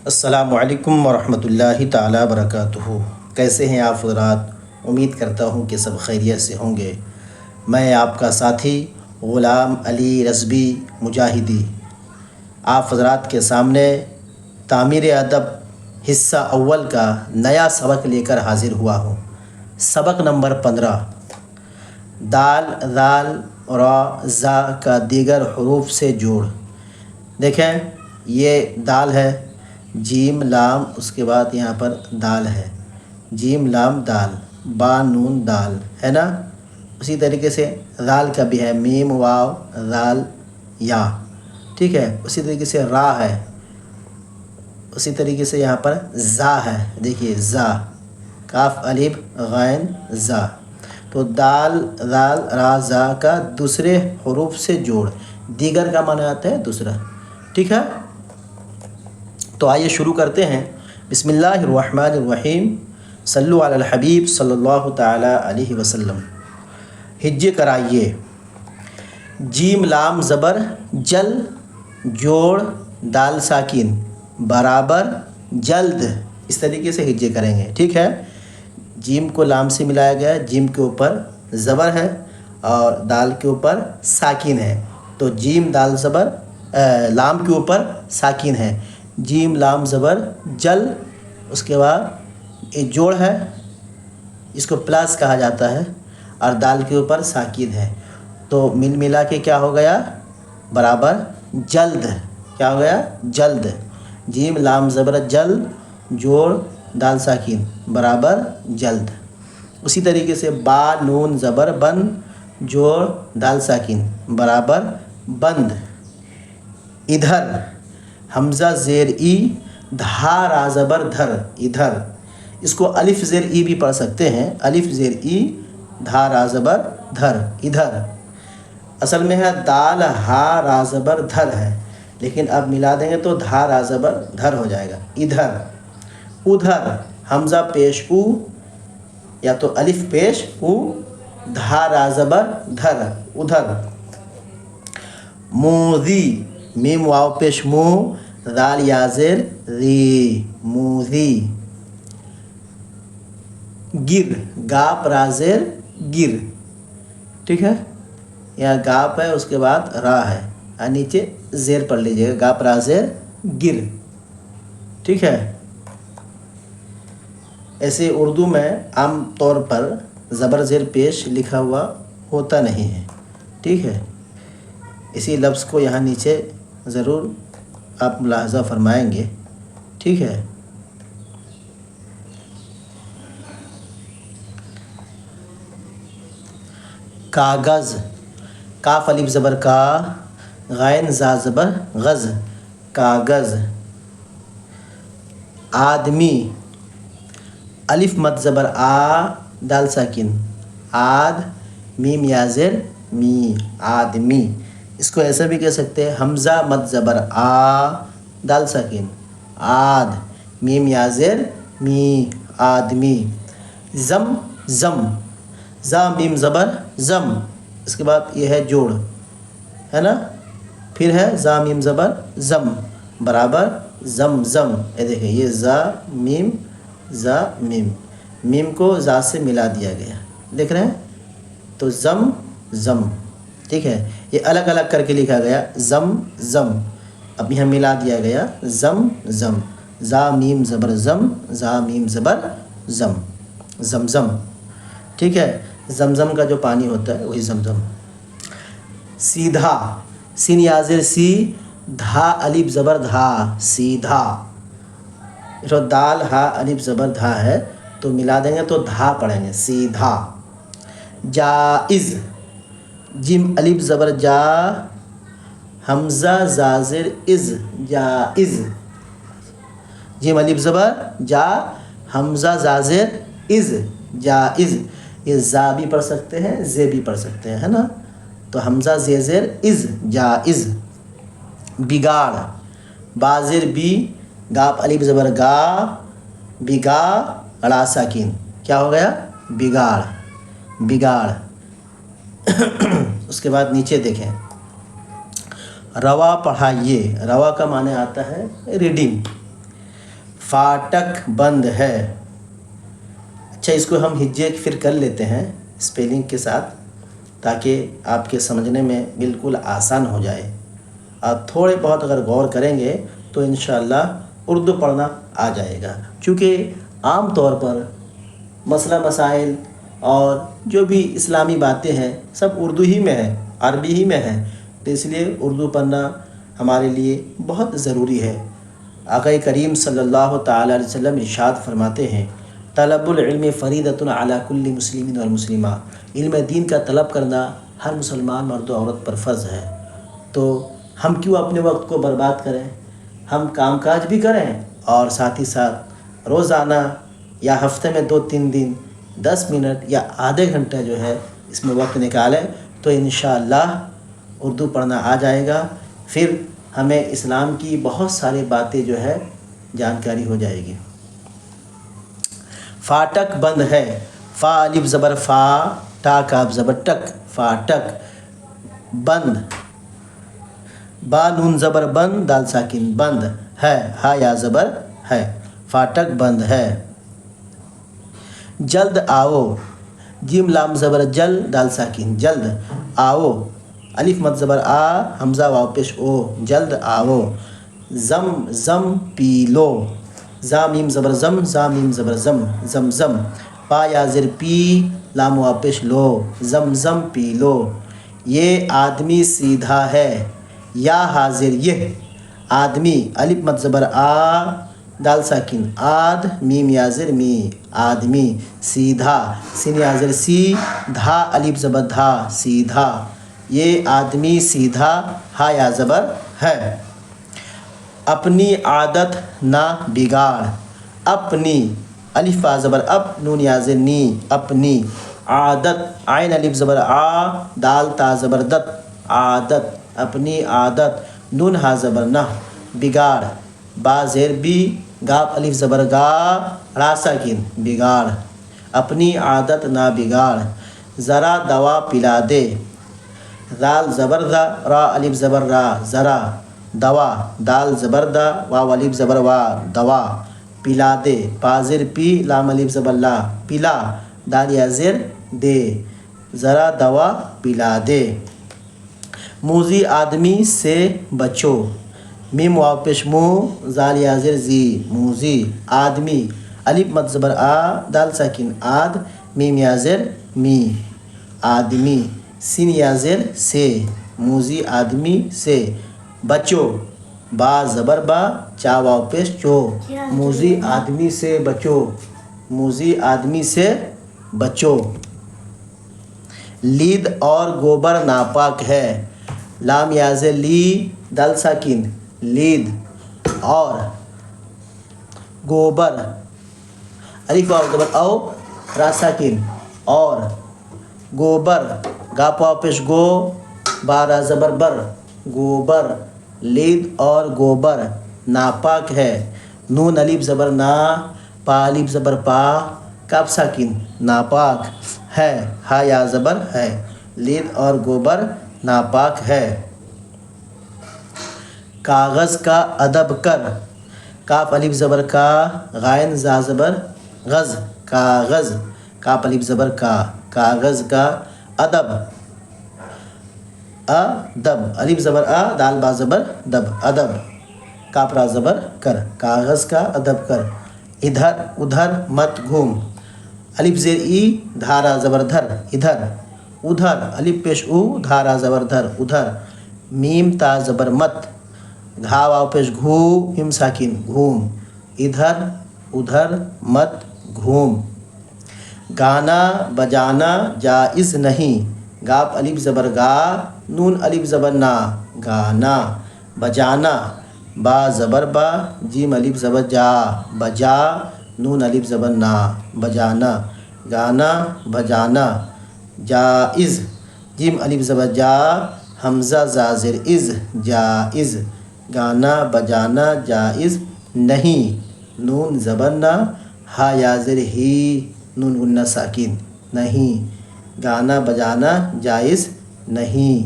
السلام علیکم ورحمۃ اللہ تعالی وبرکاتہ۔ کیسے ہیں آپ حضرات؟ امید کرتا ہوں کہ سب خیریت سے ہوں گے۔ میں آپ کا ساتھی غلام علی رضوی مجاہدی آپ حضرات کے سامنے تعمیر ادب حصہ اول کا نیا سبق لے کر حاضر ہوا ہوں۔ سبق نمبر 15، دال، ذال، را، زا کا دیگر حروف سے جوڑ۔ دیکھیں، یہ دال ہے، جیم لام، اس کے بعد یہاں پر دال ہے، جیم لام دال، با نون دال ہے نا۔ اسی طریقے سے ذال کا بھی ہے، میم واو ذال یا، ٹھیک ہے۔ اسی طریقے سے را ہے، اسی طریقے سے یہاں پر زا ہے، دیکھیے زا، کاف الف غین زا۔ تو دال، ذال، را، زا کا دوسرے حروف سے جوڑ، دیگر کا معنی آتا ہے دوسرا، ٹھیک ہے۔ تو آئیے شروع کرتے ہیں۔ بسم اللہ الرحمن الرحیم، صلو علی الحبیب صلی اللہ تعالی علیہ وسلم۔ ہجے کرائیے، جیم لام زبر جل، جوڑ دال ساکن برابر جلد، اس طریقے سے ہجے کریں گے، ٹھیک ہے۔ جیم کو لام سے ملایا گیا، جیم کے اوپر زبر ہے اور دال کے اوپر ساکن ہے، تو جیم دال زبر لام کے اوپر ساکن ہے، جیم لام زبر جل، اس کے بعد یہ جوڑ ہے، اس کو پلس کہا جاتا ہے، اور دال کے اوپر ساکن ہے، تو مل ملا کے کیا ہو گیا؟ برابر جلد، کیا ہو گیا؟ جلد۔ جیم لام زبر جل، جوڑ دال ساکن برابر جلد۔ اسی طریقے سے با نون زبر بند، جوڑ دال ساکن برابر بند۔ ادھر، حمزہ زیر ای، دھا را زبر دھر، ادھر، اس کو الف زیر ای بھی پڑھ سکتے ہیں، الف زیر ای، دھا را زبر دھر، ادھر۔ اصل میں ہے دال ہا را زبر دھر ہے، لیکن اب ملا دیں گے تو دھا را زبر دھر ہو جائے گا، ادھر۔ ادھر، حمزہ پیش او یا تو الف پیش او، دھا را زبر دھر، ادھر۔ موذی، میم واو پیش مو، ذال یا زیر ری، موذی۔ گر، گاپ را زیر گر، ٹھیک ہے، یہاں گاپ ہے، اس کے بعد را ہے، نیچے زیر پڑھ لیجیے گا، گاپ را زیر گر، ٹھیک ہے۔ ایسے اردو میں عام طور پر زبر زیر پیش لکھا ہوا ہوتا نہیں ہے، ٹھیک ہے، اسی لفظ کو یہاں نیچے ضرور آپ ملاحظہ فرمائیں گے، ٹھیک ہے۔ کاغذ، کاف الف زبر کا، غین زا زبر غز، کاغذ۔ آدمی، الف مد زبر آ، دال ساکن، آد، میم یا زیر می، آدمی۔ اس کو ایسا بھی کہہ سکتے ہیں، حمزہ مد زبر آ، دال ساکن، آد، میم یا زیر می، آدمی۔ زم، زم، زا میم زبر زم، اس کے بعد یہ ہے جوڑ، ہے نا، پھر ہے زا میم زبر زم برابر زم زم۔ یہ دیکھیں، یہ زا میم، زا میم، میم کو زا سے ملا دیا گیا، دیکھ رہے ہیں، تو زم زم، ٹھیک ہے۔ یہ الگ الگ کر کے لکھا گیا، زم زم، اب یہاں ملا دیا گیا زم زم، زا میم زبر زم، زا میم زبر زم، زمزم، ٹھیک ہے۔ زمزم کا جو پانی ہوتا ہے وہی زمزم۔ سیدھا، سین یا زیر سی، دھا الف زبر دھا، سیدھا۔ جو دال ہا الف زبر دھا ہے تو ملا دیں گے تو دھا پڑھیں گے، سیدھا۔ جائز، جیم الف زبر جا، حمزہ زازر از، جائز، جیم الف زبر جا، حمزہ زازر از، جائز۔ یہ زا بھی پڑھ سکتے ہیں، زے بھی پڑھ سکتے ہیں، ہے نا، تو حمزہ زیر از، جائز۔ بگاڑ، بازر بی، گاپ الف زبر گا، بگا، اڑا ساکن، کیا ہو گیا؟ بگاڑ، بگاڑ۔ اس کے بعد نیچے دیکھیں، روا پڑھائیے، روا کا معنی آتا ہے ریڈنگ، فاٹک بند ہے. اچھا، اس کو ہم ہجے پھر کر لیتے ہیں اسپیلنگ کے ساتھ تاکہ آپ کے سمجھنے میں بالکل آسان ہو جائے. آپ تھوڑے بہت اگر غور کریں گے تو انشاءاللہ اردو پڑھنا آ جائے گا، چونکہ عام طور پر مسئلہ مسائل اور جو بھی اسلامی باتیں ہیں سب اردو ہی میں ہے، عربی ہی میں ہے، تو اس لیے اردو پڑھنا ہمارے لیے بہت ضروری ہے. آقا کریم صلی اللہ تعالیٰ علیہ وسلم ارشاد فرماتے ہیں طلب العلم فریضۃ علی کل مسلم والمسلمہ. علم دین کا طلب کرنا ہر مسلمان مرد و عورت پر فرض ہے. تو ہم کیوں اپنے وقت کو برباد کریں؟ ہم کام کاج بھی کریں اور ساتھ ہی ساتھ روزانہ یا ہفتے میں 2-3 دن 10 منٹ یا آدھے گھنٹہ جو ہے اس میں وقت نکالیں تو انشاءاللہ اردو پڑھنا آ جائے گا. پھر ہمیں اسلام کی بہت ساری باتیں جو ہے جانکاری ہو جائے گی. فاٹک بند ہے. فا الف زبر فا، ٹا کاف زبر ٹک، فاٹک. بند، با نون زبر بند، دال ساکن بند، ہے ہا یا زبر ہے، فاٹک بند ہے. جلد آؤ، جیم لام زبر جل، دال ساکن جلد، آؤ. الف مد زبر آ، حمزہ واو پیش او، جلد آؤ. زم زم پی لو، زا میم زبر زم، زا میم زبر زم، زم زم. پا یا زر پی، لام واو پیش لو، زم زم پی لو. یہ آدمی سیدھا ہے، یا حاضر یہ آدمی، الف مد زبر آ، دال ساکن آد، میم یا زر می، آدمی. سیدھا، سین یا زر سی، دھا الف زبر دھا، سیدھا. یہ آدمی سیدھا، ہا یا زبر ہے. اپنی عادت نہ بگاڑ، اپنی، الف با زبر اب، نون یا زر نی، اپنی. عادت، عین الف زبر آ، دال تا زبر دت، عادت، اپنی عادت. نون ہا زبر نہ، بگاڑ، با زیر بی، گاپ الف زبر گا، را ساکن بگاڑ. اپنی عادت نہ بگاڑ. ذرا دوا پلا دے، دال زبر دا، را الف زبر را، ذرا. دوا، دال زبر دا، واو الف زبر وا، دوا. پلا دے، پا زر پی، لام الف زبر لا، پلا، دال یا زر دے، ذرا دوا پلا دے. موذی آدمی سے بچو، میم واو پیش مو، زال یا زر زی، موذی. آدمی، الف مد زبر آ، دال ساکن آد، میم یا زر می، آدمی. سین یا زر سے، موذی آدمی سے. بچو، با زبر با، چا واو پیش چو، موذی آدمی سے بچو، موذی آدمی سے بچو. لید اور گوبر ناپاک ہے، لام یا زر لی، دال ساکن لید. اور گوبر، الف واو زبر او، را ساکن اور. گوبر، گاپ واو پیش گو، بارا زبر بر، گوبر. لید اور گوبر ناپاک ہے، نون الف زبر نا، پا الف زبر پا، کاف ساکن ناپاک ہے، ہا یا زبر ہے. لید اور گوبر ناپاک ہے. کاغذ کا ادب کر، کاف الف زبر کا، غائن زا زبر غز، کاغذ، کاف الف زبر کا، کاغذ کا. ادب، ادب، الف زبر آ، دال با زبر دب، ادب. کاف را زبر کر، کاغذ کا ادب کر. ادھر ادھر مت گھوم، الف زیر ای، دھارا زبر دھر، ادھر. ادھر، الف پیش او، دھارا زبر دھر، ادھر. میم تا زبر مت، گھا واو پیش گھو، میم ساکن گھوم. ادھر ادھر مت گھوم. گانا بجانا جائز نہیں، گاپ الف زبر گا، نون الف زبر نا، گانا. بجانا، با زبر با، جیم الف زبر جا، بجا، نون الف زبر نا، بجانا. گانا بجانا جائز، جیم الف زبر جا، حمزہ زا زر از، جائز. گانا بجانا جائز نہیں، نون زبر نا، ہا یا زر ہی، نون غنہ ساکن نہیں. گانا بجانا جائز نہیں.